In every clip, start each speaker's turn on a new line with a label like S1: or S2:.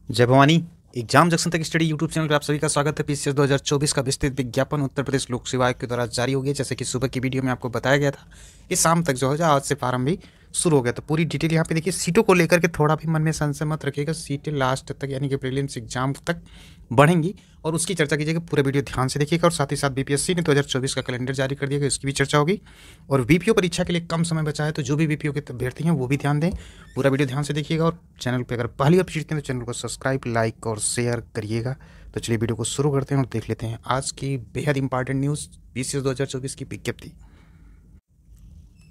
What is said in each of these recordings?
S1: जय Bhavani. Exam junction तक study YouTube channel पर आप सभी का स्वागत है। पीसीएस 2024 का विस्तृत विज्ञापन उत्तर प्रदेश लोक सेवा आयोग के द्वारा जारी हो गया। जैसे कि सुबह की वीडियो में आपको बताया गया था कि शाम तक जो है आज से फार्म भी शुरू हो गया। तो पूरी डिटेल यहाँ पे देखिए। सीटों को लेकर के थोड़ा भी मन में संशय मत रखिएगा। सीटें लास्ट तक यानी कि प्रीलिम्स एग्जाम तक बढ़ेंगी और उसकी चर्चा कीजिएगा। पूरा वीडियो ध्यान से देखिएगा। और साथ ही साथ बीपीएससी ने 2024 का कैलेंडर जारी कर दिया गया, इसकी भी चर्चा होगी। और बीपीओ परीक्षा के लिए कम समय बचा है, तो जो भी बीपीओ के अभ्यर्थी हैं वो भी ध्यान दें। पूरा वीडियो ध्यान से देखिएगा। और चैनल पे अगर पहली बार विजिट करें तो चैनल को सब्सक्राइब, लाइक और शेयर करिएगा। तो चलिए वीडियो को शुरू करते हैं और देख लेते हैं आज की बेहद इंपॉर्टेंट न्यूज़ बीसीएस 2024 की विज्ञप्ति।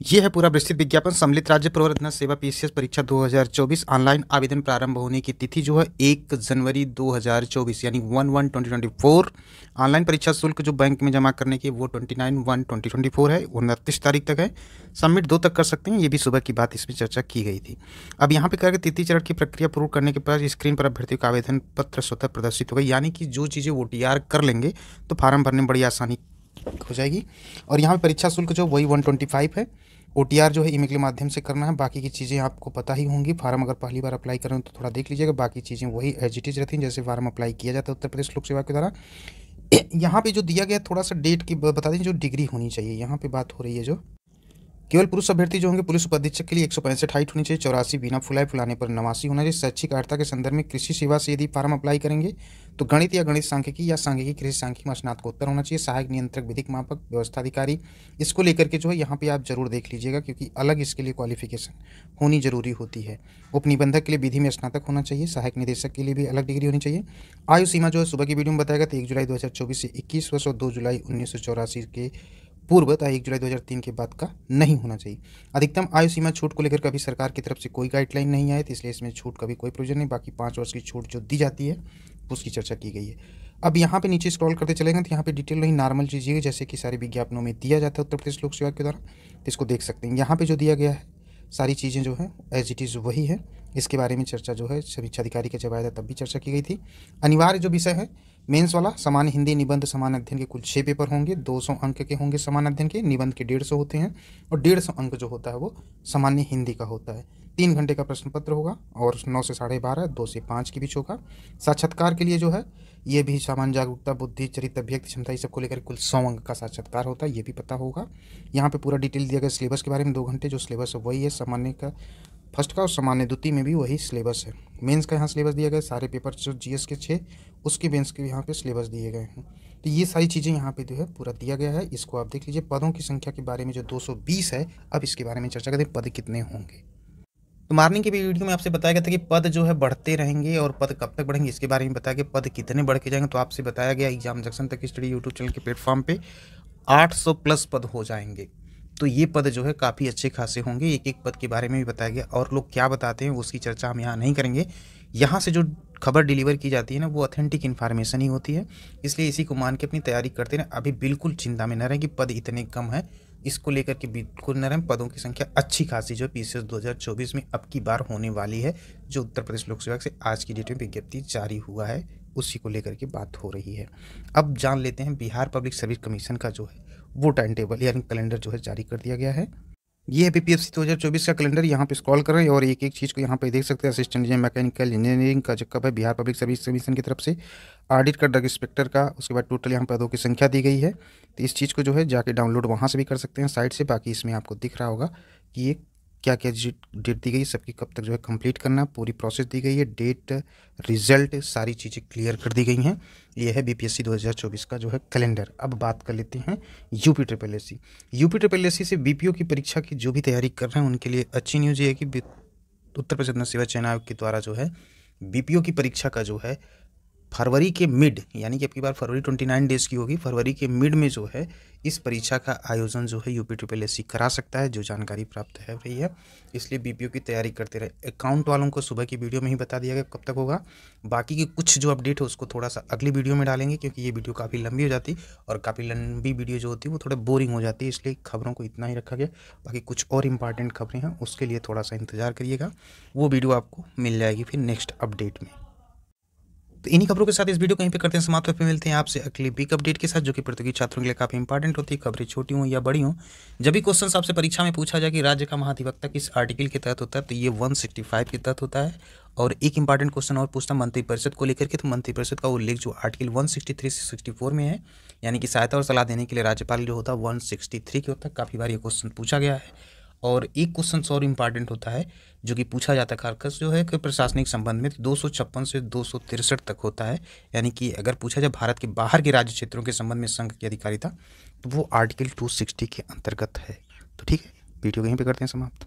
S1: ये है पूरा विस्तृत विज्ञापन। सम्मिलित राज्य प्रवर्तन सेवा पीसीएस परीक्षा 2024 ऑनलाइन आवेदन प्रारंभ होने की तिथि जो है 1 जनवरी 2024 यानी 1/1/2024। ऑनलाइन परीक्षा शुल्क जो बैंक में जमा करने की वो 29/1/2024 है, 29 तारीख तक है। सबमिट 2 तक कर सकते हैं, ये भी सुबह की बात इसमें चर्चा की गई थी। अब यहाँ पे करके तृतीय चरण की प्रक्रिया पूर्ण करने के बाद स्क्रीन पर अभ्यर्थियों का आवेदन पत्र स्वतः प्रदर्शित होगा, यानी कि जो चीज़ें OTR कर लेंगे तो फार्म भरने में बड़ी आसानी हो जाएगी। और यहाँ पे परीक्षा शुल्क जो वही 125 है। OTR जो है ईमेल के माध्यम से करना है। बाकी की चीज़ें आपको पता ही होंगी। फार्म अगर पहली बार अप्लाई कर रहे हो तो थोड़ा देख लीजिएगा। बाकी चीज़ें वही एज इट इज़ रहती हैं जैसे फार्म अप्लाई किया जाता है उत्तर प्रदेश लोक सेवा के द्वारा। यहाँ पे जो दिया गया थोड़ा सा डेट की बता दें, जो डिग्री होनी चाहिए यहाँ पे बात हो रही है। जो केवल पुरुष अभ्यर्थी जो होंगे पुलिस उपाधीक्षक के लिए 165 हाइट होनी चाहिए, 84 बिना फुलाए फुलाने पर 89 होना चाहिए। शैक्षिक अर्हता के संदर्भ में कृषि सेवा से यदि फार्म अप्लाई करेंगे तो गणित या गणित सांख्यिकी या सांख्यिकी कृषि सांख्यिकी में स्नातकोत्तर होना चाहिए। सहायक नियंत्रक, विधिक मापक, व्यवस्था अधिकारी, इसको लेकर के जो है यहाँ पे आप जरूर देख लीजिएगा, क्योंकि अलग इसके लिए क्वालिफिकेशन होनी जरूरी होती है। उप निबंधक के लिए विधि में स्नातक होना चाहिए। सहायक निदेशक के लिए भी अलग डिग्री होनी चाहिए। आयु सीमा जो है सुबह की वीडियो में बताया गया था 1 जुलाई 2024 से 21 वर्ष और 2 जुलाई 1984 के पूर्व तथा 1 जुलाई 2003 के बाद का नहीं होना चाहिए। अधिकतम आयु सीमा छूट को लेकर कभी सरकार की तरफ से कोई गाइडलाइन नहीं आए, तो इसलिए इसमें छूट का भी कोई प्रोविजन नहीं। बाकी 5 वर्ष की छूट जो दी जाती है उसकी चर्चा की गई है। अब यहाँ पे नीचे स्क्रॉल करते चलेंगे तो यहाँ पे डिटेल नहीं नॉर्मल चीज़ें जैसे कि सारे विज्ञापनों में दिया जाता है उत्तर प्रदेश लोक सेवा के द्वारा, तो इसको देख सकते हैं। यहाँ पे जो दिया गया है सारी चीज़ें जो है एज इट इज़ वही है। इसके बारे में चर्चा जो है समीक्षा अधिकारी का जब आया था तब भी चर्चा की गई थी। अनिवार्य जो विषय है मेंस वाला सामान्य हिंदी निबंध समान अध्ययन के कुल 6 पेपर होंगे। 200 अंक के होंगे समान अध्ययन के, निबंध के 150 होते हैं और 150 अंक जो होता है वो सामान्य हिंदी का होता है। 3 घंटे का प्रश्न पत्र होगा और 9 से 12:30, 2 से 5 के बीच होगा। साक्षात्कार के लिए जो है ये भी सामान्य जागरूकता, बुद्धि, चरित्र, व्यक्ति क्षमता, ये सबको लेकर कुल 100 अंक का साक्षात्कार होता है, ये भी पता होगा। यहाँ पे पूरा डिटेल दिया गया सिलेबस के बारे में। 2 घंटे जो सिलेबस है वही है सामान्य का फर्स्ट का, और सामान्य द्वितीय में भी वही सिलेबस है। मेंस का यहाँ सिलेबस दिया गया है, सारे पेपर जो जीएस के 6 उसके मेंस के यहाँ पे सिलेबस दिए गए हैं। तो ये सारी चीज़ें यहाँ पे जो है पूरा दिया गया है, इसको आप देख लीजिए। पदों की संख्या के बारे में जो 220 है, अब इसके बारे में चर्चा करते हैं पद कितने होंगे। तो मॉर्निंग की वीडियो में आपसे बताया गया था कि पद जो है बढ़ते रहेंगे और पद कब तक बढ़ेंगे इसके बारे में बताया गया। पद कितने बढ़ के जाएंगे तो आपसे बताया गया एग्जाम जंक्शन तक स्टडी यूट्यूब चैनल के प्लेटफॉर्म पे 800 प्लस पद हो जाएंगे। तो ये पद जो है काफ़ी अच्छे खासे होंगे। एक एक पद के बारे में भी बताया गया और लोग क्या बताते हैं उसकी चर्चा हम यहाँ नहीं करेंगे। यहाँ से जो खबर डिलीवर की जाती है ना वो ऑथेंटिक इन्फॉर्मेशन ही होती है, इसलिए इसी को मान के अपनी तैयारी करते रहें। अभी बिल्कुल चिंता में न रहें कि पद इतने कम है, इसको लेकर के बिल्कुल न रहें। पदों की संख्या अच्छी खासी जो पीसीएस 2024 में अब की बार होने वाली है, जो उत्तर प्रदेश लोक सेवा से आज की डेट में विज्ञप्ति जारी हुआ है उसी को लेकर के बात हो रही है। अब जान लेते हैं बिहार पब्लिक सर्विस कमीशन का जो है वो टाइम टेबल यानी कैलेंडर जो है जारी कर दिया गया है। ये है बीपीएससी 2024 का कैलेंडर। यहाँ पे स्क्रॉल कर रहे हैं और एक एक चीज़ को यहाँ पे देख सकते हैं। असिस्टेंट इंजीनियर मैकेनिकल इंजीनियरिंग का जो कब है बिहार पब्लिक सर्विस कमीशन की तरफ से, ऑडिट का, ड्रग इंस्पेक्टर का, उसके बाद टोटल यहाँ पदों की संख्या दी गई है। तो इस चीज़ को जो है जाके डाउनलोड वहाँ से भी कर सकते हैं साइट से। बाकी इसमें आपको दिख रहा होगा कि ये क्या क्या डेट दी गई, सबकी कब तक जो है कंप्लीट करना, पूरी प्रोसेस दी गई है, डेट, रिजल्ट, सारी चीज़ें क्लियर कर दी गई हैं। ये है बीपीएससी 2024 का जो है कैलेंडर। अब बात कर लेते हैं UP triple SC. UP triple SC से बीपीओ की परीक्षा की जो भी तैयारी कर रहे हैं उनके लिए अच्छी न्यूज़ ये है कि उत्तर प्रदेश जनता सेवा चयन आयोग के द्वारा जो है बीपीओ की परीक्षा का जो है फरवरी के मिड यानी कि अब की बार फरवरी 29 डेज़ की होगी, फरवरी के मिड में जो है इस परीक्षा का आयोजन जो है यूपी ट्रिपल एससी करा सकता है, जो जानकारी प्राप्त है रही है। इसलिए बीपीओ की तैयारी करते रहे। अकाउंट वालों को सुबह की वीडियो में ही बता दिया गया कब तक होगा। बाकी की कुछ जो अपडेट है उसको थोड़ा सा अगली वीडियो में डालेंगे, क्योंकि ये वीडियो काफ़ी लंबी हो जाती और काफ़ी लंबी वीडियो जो होती है वो थोड़ा बोरिंग हो जाती है, इसलिए खबरों को इतना ही रखा गया। बाकी कुछ और इंपॉर्टेंट खबरें हैं उसके लिए थोड़ा सा इंतजार करिएगा, वो वीडियो आपको मिल जाएगी फिर नेक्स्ट अपडेट में। तो इन्हीं खबरों के साथ इस वीडियो कहीं पे करते हैं समाप्त। फिर मिलते हैं आपसे अगली वीक अपडेट के साथ, जो कि प्रतियोगी छात्रों के लिए काफ़ी इंपॉर्टेंट होती है। खबरें छोटी हों या बड़ी हों, जब भी क्वेश्चन आपसे परीक्षा में पूछा जाए कि राज्य का महाधिवक्ता किस आर्टिकल के तहत होता है, तो ये 165 के तहत होता है। और एक इंपॉर्टेंट क्वेश्चन और पूछता मंत्रिपरिषद को लेकर के, तो मंत्रिपरिषद का उल्लेख जो आर्टिकल 163 से 64 में है, यानी कि सहायता और सलाह देने के लिए राज्यपाल जो होता है 163 के होता है। काफ़ी बार ये क्वेश्चन पूछा गया है। और एक क्वेश्चन और इम्पॉर्टेंट होता है जो कि पूछा जाता है खासकर जो है कि प्रशासनिक संबंध में 256 से 263 तक होता है, यानी कि अगर पूछा जाए भारत के बाहर के राज्य क्षेत्रों के संबंध में संघ की अधिकारिता, तो वो आर्टिकल 260 के अंतर्गत है। तो ठीक है, वीडियो यहीं पे करते हैं समाप्त।